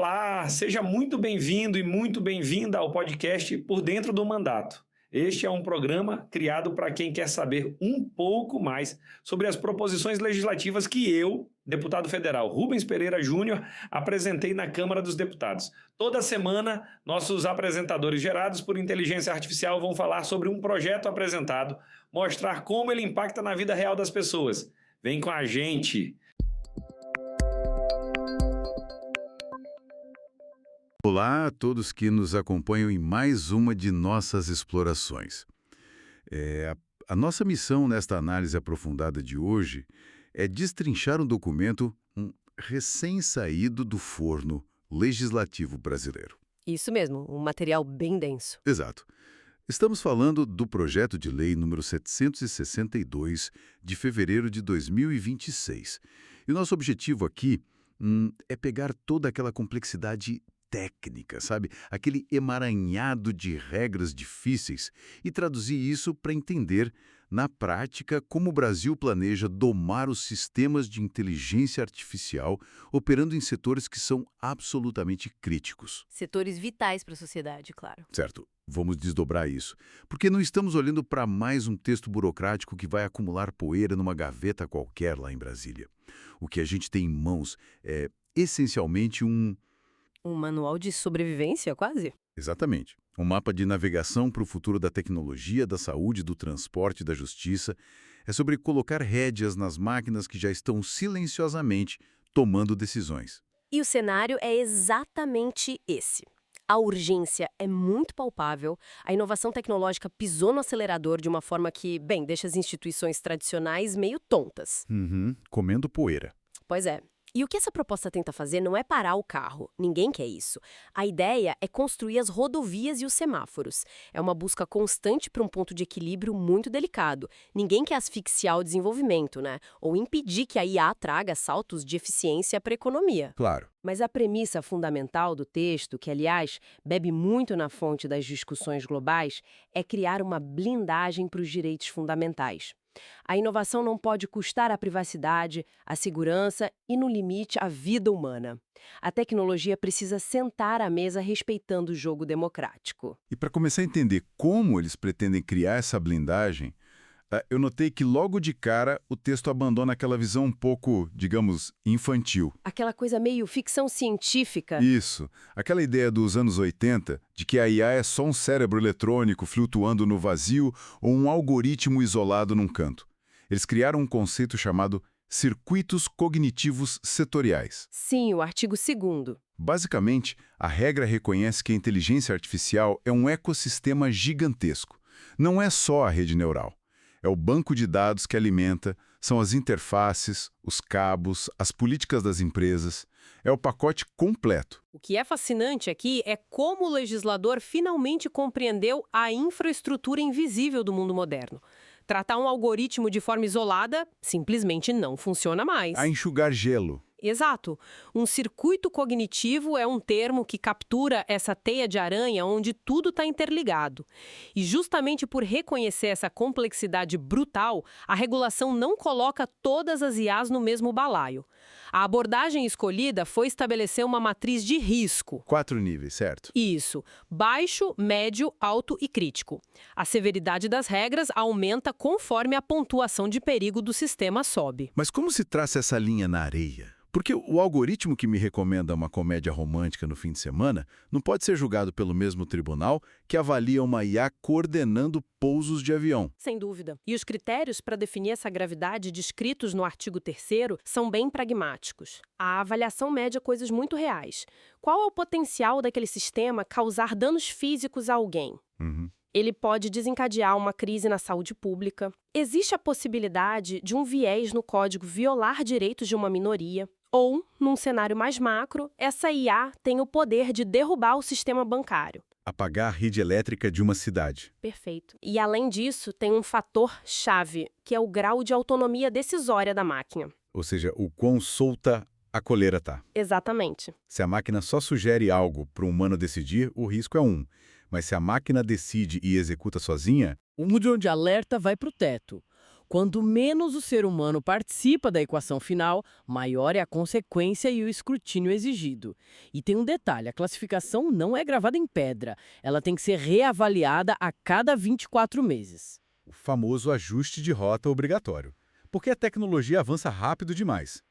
Olá, seja muito bem-vindo e muito bem-vinda ao podcast Por Dentro do Mandato. Este é um programa criado para quem quer saber um pouco mais sobre as proposições legislativas que eu, deputado federal Rubens Pereira Júnior, apresentei na Câmara dos Deputados. Toda semana, nossos apresentadores gerados por inteligência artificial vão falar sobre um projeto apresentado, mostrar como ele impacta na vida real das pessoas. Vem com a gente! Olá a todos que nos acompanham em mais uma de nossas explorações. A nossa missão nesta análise aprofundada de hoje é destrinchar um documento recém-saído do forno legislativo brasileiro. Isso mesmo, um material bem denso. Exato. Estamos falando do projeto de lei número 762 de fevereiro de 2026. E o nosso objetivo aqui é pegar toda aquela complexidade técnica, sabe? Aquele emaranhado de regras difíceis e traduzir isso para entender, na prática, como o Brasil planeja domar os sistemas de inteligência artificial operando em setores que são absolutamente críticos. Setores vitais para a sociedade, claro. Certo, vamos desdobrar isso. Porque não estamos olhando para mais um texto burocrático que vai acumular poeira numa gaveta qualquer lá em Brasília. O que a gente tem em mãos é, essencialmente, um manual de sobrevivência, quase? Exatamente. Um mapa de navegação para o futuro da tecnologia, da saúde, do transporte e da justiça. É sobre colocar rédeas nas máquinas que já estão silenciosamente tomando decisões. E o cenário é exatamente esse. A urgência é muito palpável, a inovação tecnológica pisou no acelerador de uma forma que, bem, deixa as instituições tradicionais meio tontas. Comendo poeira. Pois é. E o que essa proposta tenta fazer não é parar o carro. Ninguém quer isso. A ideia é construir as rodovias e os semáforos. É uma busca constante para um ponto de equilíbrio muito delicado. Ninguém quer asfixiar o desenvolvimento, né? Ou impedir que a IA traga saltos de eficiência para a economia. Claro. Mas a premissa fundamental do texto, que, aliás, bebe muito na fonte das discussões globais, é criar uma blindagem para os direitos fundamentais. A inovação não pode custar a privacidade, a segurança e, no limite, a vida humana. A tecnologia precisa sentar à mesa respeitando o jogo democrático. E para começar a entender como eles pretendem criar essa blindagem, eu notei que logo de cara o texto abandona aquela visão um pouco, digamos, infantil. Aquela coisa meio ficção científica. Isso. Aquela ideia dos anos 80 de que a IA é só um cérebro eletrônico flutuando no vazio ou um algoritmo isolado num canto. Eles criaram um conceito chamado circuitos cognitivos setoriais. Sim, o artigo 2º. Basicamente, a regra reconhece que a inteligência artificial é um ecossistema gigantesco. Não é só a rede neural. É o banco de dados que alimenta, são as interfaces, os cabos, as políticas das empresas. É o pacote completo. O que é fascinante aqui é como o legislador finalmente compreendeu a infraestrutura invisível do mundo moderno. Tratar um algoritmo de forma isolada simplesmente não funciona mais. A enxugar gelo. Exato. Um circuito cognitivo é um termo que captura essa teia de aranha onde tudo está interligado. E justamente por reconhecer essa complexidade brutal, a regulação não coloca todas as IAs no mesmo balaio. A abordagem escolhida foi estabelecer uma matriz de risco. 4 níveis, certo? Isso. Baixo, médio, alto e crítico. A severidade das regras aumenta conforme a pontuação de perigo do sistema sobe. Mas como se traça essa linha na areia? Porque o algoritmo que me recomenda uma comédia romântica no fim de semana não pode ser julgado pelo mesmo tribunal que avalia uma IA coordenando pousos de avião. Sem dúvida. E os critérios para definir essa gravidade descritos no artigo 3º são bem pragmáticos. A avaliação mede coisas muito reais. Qual é o potencial daquele sistema causar danos físicos a alguém? Ele pode desencadear uma crise na saúde pública. Existe a possibilidade de um viés no código violar direitos de uma minoria. Ou, num cenário mais macro, essa IA tem o poder de derrubar o sistema bancário. Apagar a rede elétrica de uma cidade. Perfeito. E, além disso, tem um fator-chave, que é o grau de autonomia decisória da máquina. Ou seja, o quão solta a coleira tá. Exatamente. Se a máquina só sugere algo para o humano decidir, o risco é 1. Mas se a máquina decide e executa sozinha, o botão de alerta vai para o teto. Quanto menos o ser humano participa da equação final, maior é a consequência e o escrutínio exigido. E tem um detalhe, a classificação não é gravada em pedra, ela tem que ser reavaliada a cada 24 meses. O famoso ajuste de rota obrigatório, porque a tecnologia avança rápido demais.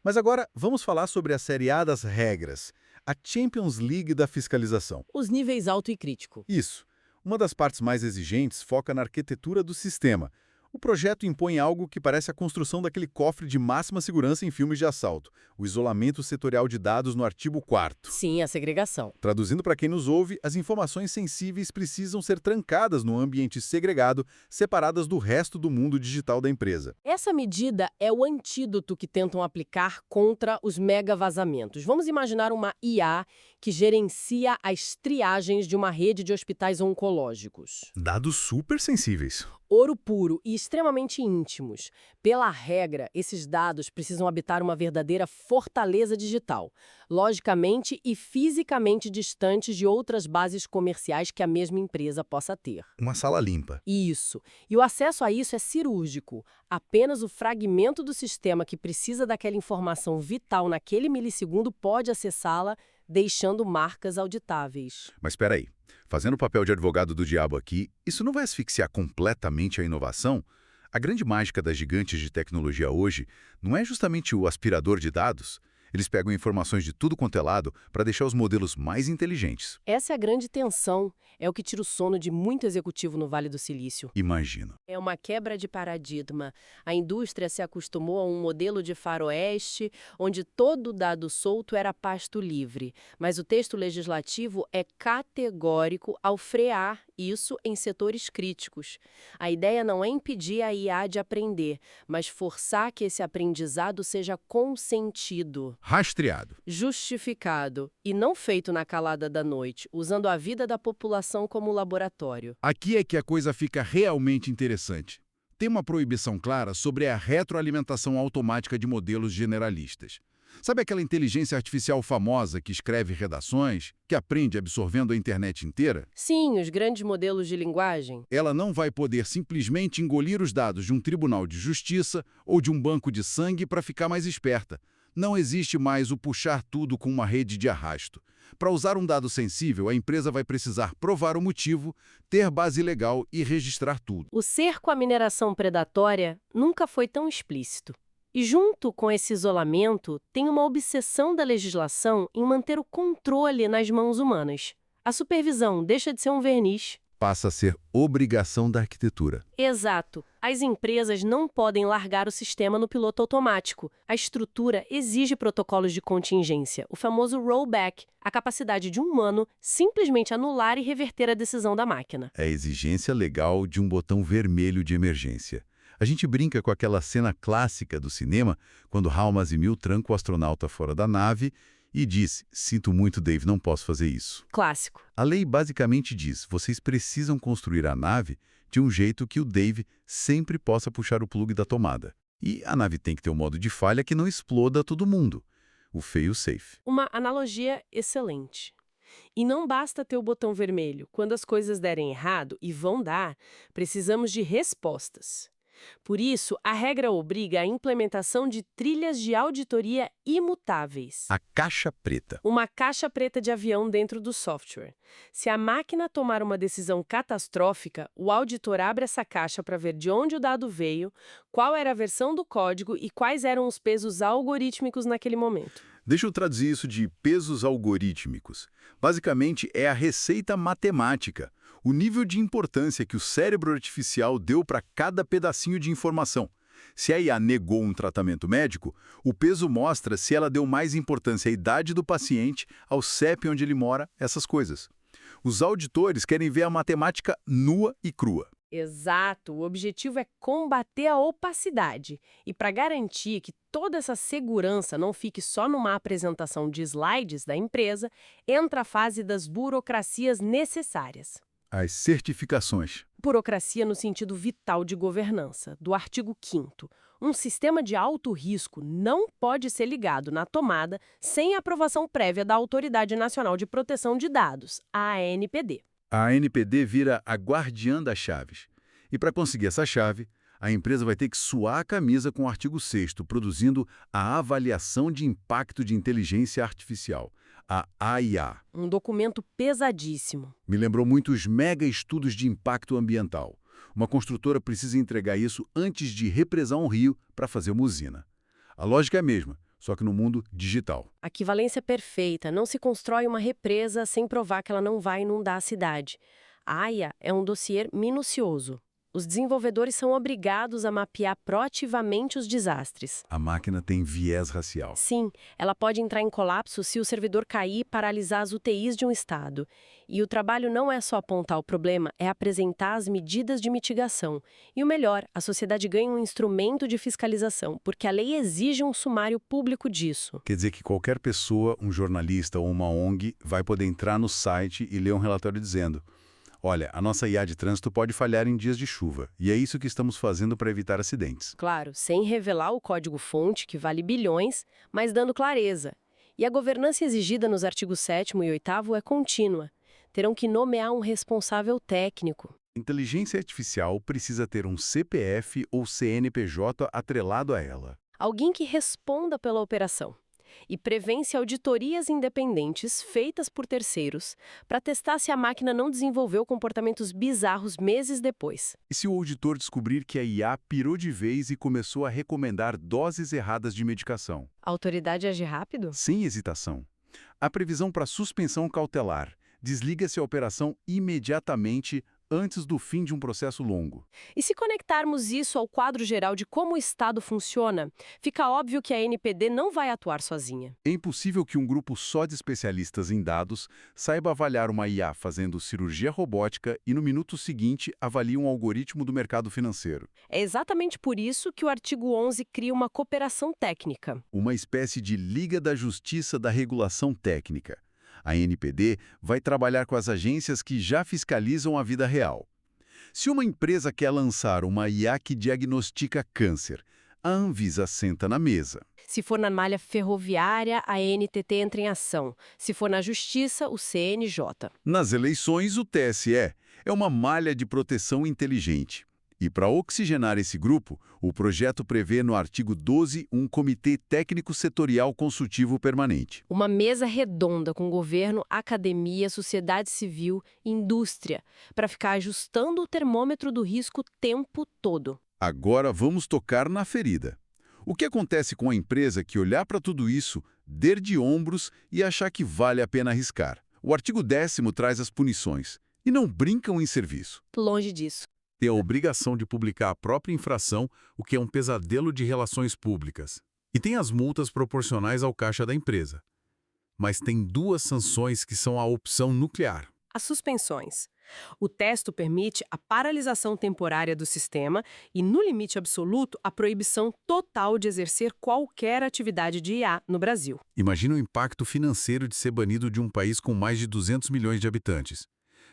Mas agora vamos falar sobre a Série A das regras, a Champions League da fiscalização. Os níveis alto e crítico. Isso. Uma das partes mais exigentes foca na arquitetura do sistema. O projeto impõe algo que parece a construção daquele cofre de máxima segurança em filmes de assalto, o isolamento setorial de dados no artigo 4º. Sim, a segregação. Traduzindo para quem nos ouve, as informações sensíveis precisam ser trancadas num ambiente segregado, separadas do resto do mundo digital da empresa. Essa medida é o antídoto que tentam aplicar contra os mega vazamentos. Vamos imaginar uma IA que gerencia as triagens de uma rede de hospitais oncológicos. Dados super sensíveis. Ouro puro e extremamente íntimos. Pela regra, esses dados precisam habitar uma verdadeira fortaleza digital, logicamente e fisicamente distantes de outras bases comerciais que a mesma empresa possa ter. Uma sala limpa. Isso. E o acesso a isso é cirúrgico. Apenas o fragmento do sistema que precisa daquela informação vital naquele milissegundo pode acessá-la, deixando marcas auditáveis. Mas espera aí, fazendo o papel de advogado do diabo aqui, isso não vai asfixiar completamente a inovação? A grande mágica das gigantes de tecnologia hoje não é justamente o aspirador de dados? Eles pegam informações de tudo quanto é lado para deixar os modelos mais inteligentes. Essa é a grande tensão. É o que tira o sono de muito executivo no Vale do Silício. Imagino. É uma quebra de paradigma. A indústria se acostumou a um modelo de faroeste, onde todo dado solto era pasto livre. Mas o texto legislativo é categórico ao frear isso em setores críticos. A ideia não é impedir a IA de aprender, mas forçar que esse aprendizado seja consentido, Rastreado. justificado e não feito na calada da noite, usando a vida da população como laboratório. Aqui é que a coisa fica realmente interessante. Tem uma proibição clara sobre a retroalimentação automática de modelos generalistas. Sabe aquela inteligência artificial famosa que escreve redações, que aprende absorvendo a internet inteira? Sim, os grandes modelos de linguagem. Ela não vai poder simplesmente engolir os dados de um tribunal de justiça ou de um banco de sangue para ficar mais esperta. Não existe mais o puxar tudo com uma rede de arrasto. Para usar um dado sensível, a empresa vai precisar provar o motivo, ter base legal e registrar tudo. O cerco à mineração predatória nunca foi tão explícito. E junto com esse isolamento, tem uma obsessão da legislação em manter o controle nas mãos humanas. A supervisão deixa de ser um verniz. Passa a ser obrigação da arquitetura. Exato. As empresas não podem largar o sistema no piloto automático. A estrutura exige protocolos de contingência, o famoso rollback, a capacidade de um humano simplesmente anular e reverter a decisão da máquina. É a exigência legal de um botão vermelho de emergência. A gente brinca com aquela cena clássica do cinema, quando Hal Azimil tranca o astronauta fora da nave e diz: "Sinto muito, Dave, não posso fazer isso." Clássico. A lei basicamente diz: vocês precisam construir a nave de um jeito que o Dave sempre possa puxar o plugue da tomada. E a nave tem que ter um modo de falha que não exploda todo mundo. O fail-safe. Uma analogia excelente. E não basta ter o botão vermelho. Quando as coisas derem errado, e vão dar, precisamos de respostas. Por isso, a regra obriga a implementação de trilhas de auditoria imutáveis. A caixa preta. Uma caixa preta de avião dentro do software. Se a máquina tomar uma decisão catastrófica, o auditor abre essa caixa para ver de onde o dado veio, qual era a versão do código e quais eram os pesos algorítmicos naquele momento. Deixa eu traduzir isso de pesos algorítmicos. Basicamente, é a receita matemática, o nível de importância que o cérebro artificial deu para cada pedacinho de informação. Se a IA negou um tratamento médico, o peso mostra se ela deu mais importância à idade do paciente, ao CEP onde ele mora, essas coisas. Os auditores querem ver a matemática nua e crua. Exato, o objetivo é combater a opacidade. E para garantir que toda essa segurança não fique só numa apresentação de slides da empresa, entra a fase das burocracias necessárias. As certificações. Burocracia no sentido vital de governança, do artigo 5º. Um sistema de alto risco não pode ser ligado na tomada sem aprovação prévia da Autoridade Nacional de Proteção de Dados, a ANPD. A ANPD vira a guardiã das chaves. E para conseguir essa chave, A empresa vai ter que suar a camisa com o artigo 6º, produzindo a Avaliação de Impacto de Inteligência Artificial, a AIA. Um documento pesadíssimo. Me lembrou muito os mega estudos de impacto ambiental. Uma construtora precisa entregar isso antes de represar um rio para fazer uma usina. A lógica é a mesma, só que no mundo digital. A equivalência perfeita. Não se constrói uma represa sem provar que ela não vai inundar a cidade. A AIA é um dossiê minucioso. Os desenvolvedores são obrigados a mapear proativamente os desastres. A máquina tem viés racial. Sim, ela pode entrar em colapso se o servidor cair e paralisar as UTIs de um estado. E o trabalho não é só apontar o problema, é apresentar as medidas de mitigação. E o melhor, a sociedade ganha um instrumento de fiscalização, porque a lei exige um sumário público disso. Quer dizer que qualquer pessoa, um jornalista ou uma ONG, vai poder entrar no site e ler um relatório dizendo: olha, a nossa IA de trânsito pode falhar em dias de chuva, e é isso que estamos fazendo para evitar acidentes. Claro, sem revelar o código-fonte, que vale bilhões, mas dando clareza. E a governança exigida nos artigos 7º e 8º é contínua. Terão que nomear um responsável técnico. Inteligência artificial precisa ter um CPF ou CNPJ atrelado a ela. Alguém que responda pela operação. E prevê-se auditorias independentes feitas por terceiros para testar se a máquina não desenvolveu comportamentos bizarros meses depois. E se o auditor descobrir que a IA pirou de vez e começou a recomendar doses erradas de medicação? A autoridade age rápido? Sem hesitação. A previsão para suspensão cautelar. Desliga-se a operação imediatamente antes do fim de um processo longo. E se conectarmos isso ao quadro geral de como o Estado funciona, fica óbvio que a ANPD não vai atuar sozinha. É impossível que um grupo só de especialistas em dados saiba avaliar uma IA fazendo cirurgia robótica e no minuto seguinte avalie um algoritmo do mercado financeiro. É exatamente por isso que o artigo 11 cria uma cooperação técnica. Uma espécie de Liga da Justiça da Regulação Técnica. A ANPD vai trabalhar com as agências que já fiscalizam a vida real. Se uma empresa quer lançar uma IA que diagnostica câncer, a Anvisa senta na mesa. Se for na malha ferroviária, a ANTT entra em ação. Se for na justiça, o CNJ. Nas eleições, o TSE é uma malha de proteção inteligente. E para oxigenar esse grupo, o projeto prevê no artigo 12 um Comitê Técnico Setorial Consultivo Permanente. Uma mesa redonda com governo, academia, sociedade civil, indústria, para ficar ajustando o termômetro do risco o tempo todo. Agora vamos tocar na ferida. O que acontece com a empresa que olhar para tudo isso, der de ombros e achar que vale a pena arriscar? O artigo 10º traz as punições. E não brincam em serviço. Longe disso. Tem a obrigação de publicar a própria infração, o que é um pesadelo de relações públicas. E tem as multas proporcionais ao caixa da empresa. Mas tem duas sanções que são a opção nuclear. As suspensões. O texto permite a paralisação temporária do sistema e, no limite absoluto, a proibição total de exercer qualquer atividade de IA no Brasil. Imagina o impacto financeiro de ser banido de um país com mais de 200 milhões de habitantes.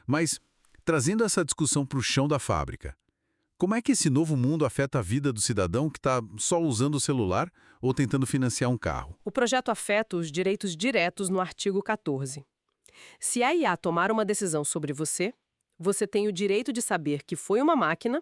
Mas, trazendo essa discussão para o chão da fábrica, como é que esse novo mundo afeta a vida do cidadão que está só usando o celular ou tentando financiar um carro? O projeto afeta os direitos diretos no artigo 14. Se a IA tomar uma decisão sobre você, você tem o direito de saber que foi uma máquina,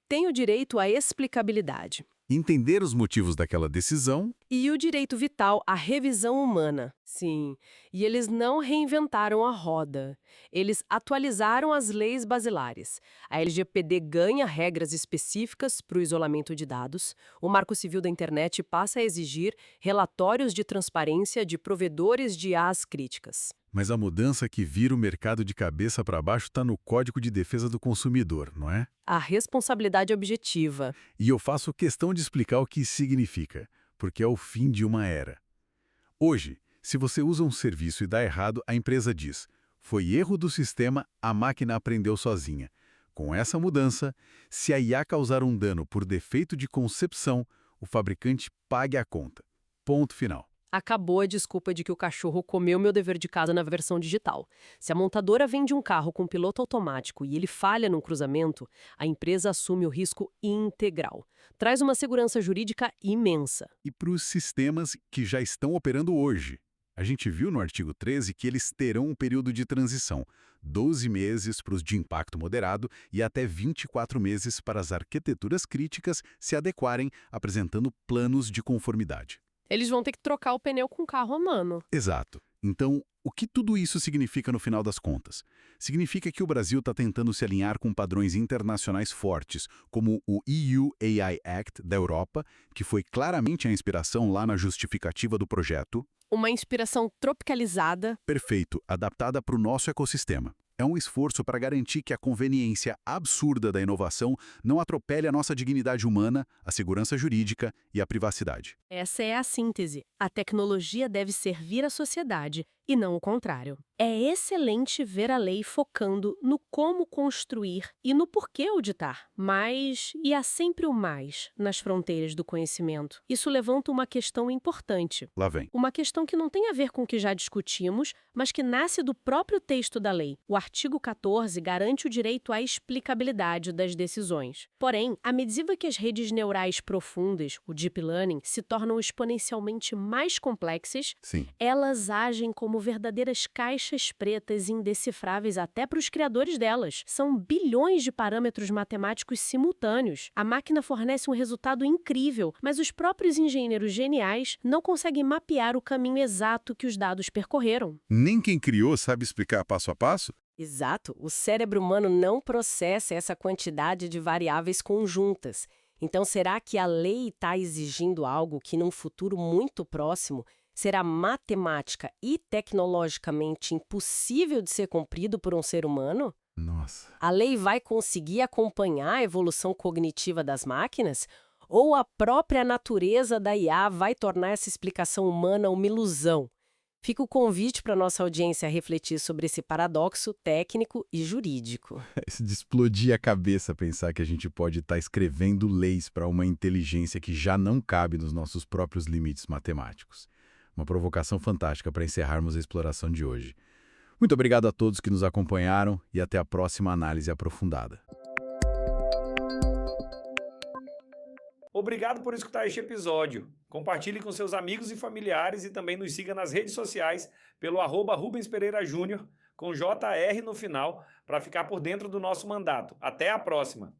tem o direito à explicabilidade. Entender os motivos daquela decisão. E o direito vital à revisão humana. Sim, e eles não reinventaram a roda. Eles atualizaram as leis basilares. A LGPD ganha regras específicas para o isolamento de dados. O Marco Civil da Internet passa a exigir relatórios de transparência de provedores de IAs críticas. Mas a mudança que vira o mercado de cabeça para baixo está no Código de Defesa do Consumidor, não é? A responsabilidade objetiva. E eu faço questão de explicar o que isso significa, porque é o fim de uma era. Hoje, se você usa um serviço e dá errado, a empresa diz: foi erro do sistema, a máquina aprendeu sozinha. Com essa mudança, se a IA causar um dano por defeito de concepção, o fabricante pague a conta. Ponto final. Acabou a desculpa de que o cachorro comeu meu dever de casa na versão digital. Se a montadora vende um carro com piloto automático e ele falha num cruzamento, a empresa assume o risco integral. Traz uma segurança jurídica imensa. E para os sistemas que já estão operando hoje, A gente viu no artigo 13 que eles terão um período de transição, 12 meses para os de impacto moderado e até 24 meses para as arquiteturas críticas se adequarem, apresentando planos de conformidade. Eles vão ter que trocar o pneu com o carro a mano. Exato. Então, o que tudo isso significa no final das contas? Significa que o Brasil está tentando se alinhar com padrões internacionais fortes, como o EU AI Act da Europa, que foi claramente a inspiração lá na justificativa do projeto. Uma inspiração tropicalizada. Perfeito, adaptada para o nosso ecossistema. É um esforço para garantir que a conveniência absurda da inovação não atropele a nossa dignidade humana, a segurança jurídica e a privacidade. Essa é a síntese. A tecnologia deve servir à sociedade e não o contrário. É excelente ver a lei focando no como construir e no porquê auditar. Mas, e há sempre o mais, nas fronteiras do conhecimento. Isso levanta uma questão importante. Lá vem. Uma questão que não tem a ver com o que já discutimos, mas que nasce do próprio texto da lei. O artigo 14 garante o direito à explicabilidade das decisões. Porém, à medida que as redes neurais profundas, o deep learning, se tornam exponencialmente mais complexas, Sim. elas agem como verdadeiras caixas pretas indecifráveis até para os criadores delas. São bilhões de parâmetros matemáticos simultâneos. A máquina fornece um resultado incrível, mas os próprios engenheiros geniais não conseguem mapear o caminho exato que os dados percorreram. Nem quem criou sabe explicar passo a passo? Exato, o cérebro humano não processa essa quantidade de variáveis conjuntas. Então, será que a lei está exigindo algo que, num futuro muito próximo, será matemática e tecnologicamente impossível de ser cumprido por um ser humano? Nossa. A lei vai conseguir acompanhar a evolução cognitiva das máquinas? Ou a própria natureza da IA vai tornar essa explicação humana uma ilusão? Fica o convite para a nossa audiência a refletir sobre esse paradoxo técnico e jurídico. Isso de explodir a cabeça pensar que a gente pode estar escrevendo leis para uma inteligência que já não cabe nos nossos próprios limites matemáticos. Uma provocação fantástica para encerrarmos a exploração de hoje. Muito obrigado a todos que nos acompanharam e até a próxima análise aprofundada. Obrigado por escutar este episódio. Compartilhe com seus amigos e familiares e também nos siga nas redes sociais pelo @Rubens Pereira Júnior, com JR no final, para ficar por dentro do nosso mandato. Até a próxima!